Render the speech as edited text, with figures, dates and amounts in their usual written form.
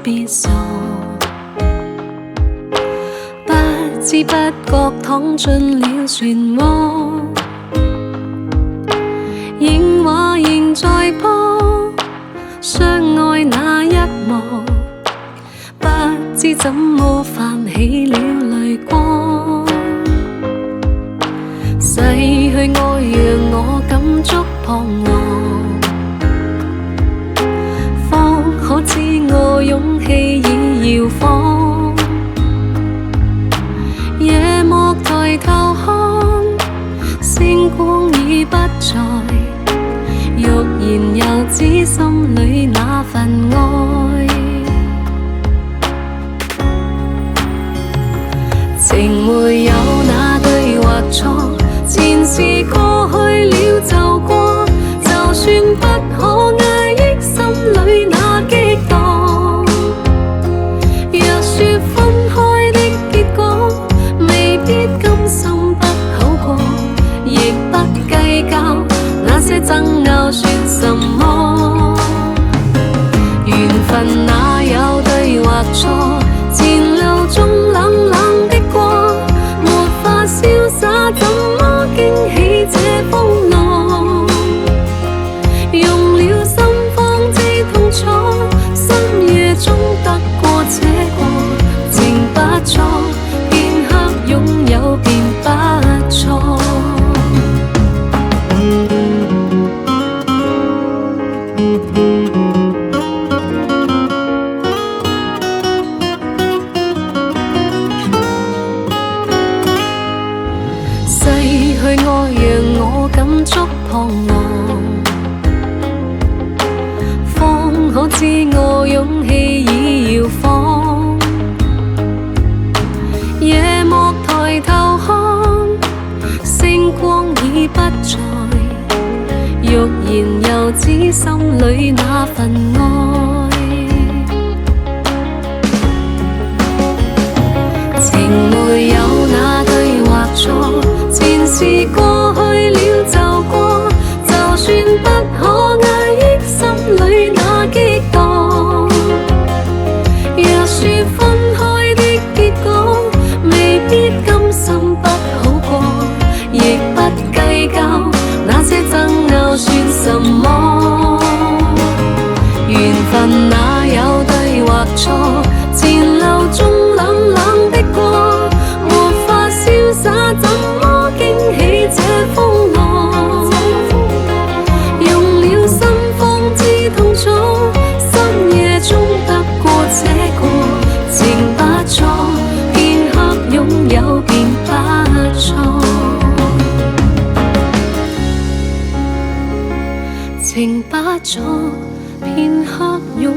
別傻，不知不覺躺進了漩渦，映畫仍在播，相愛那一幕，不知怎麼泛起了淚光。逝去愛讓我感觸彷徨，方可知我勇氣已搖晃。夜幕抬頭看，星光已不在，欲言又止心裏那份愛。情沒有那對或錯，前事過去了就過，就算不可壓抑心裏那激盪。若說分開的結果，未必甘心不好過，亦不計較那些爭拗算什麼。緣分哪有對或錯，前路中冷冷的光，沒法瀟灑怎麼驚起這風浪。用了心方知痛楚，深夜中得過且過，情不錯，片刻擁有便不錯。逝去愛讓我感觸彷徨，方可知我勇氣已搖晃。夜幕抬頭看，星光已不在，欲言又止心裏那份愛。情沒有那對或錯，前事過去了就過，就算不可壓抑心裏那激盪。若說分開的結果，未必甘心不好過，亦不計較那些爭拗算什麼。緣分哪有對或錯，前路中冷冷的光，沒法瀟灑怎麼驚起這風浪。用了心方知痛楚，深夜中得過且過，情不錯，片刻擁有便不錯。情不錯，片刻擁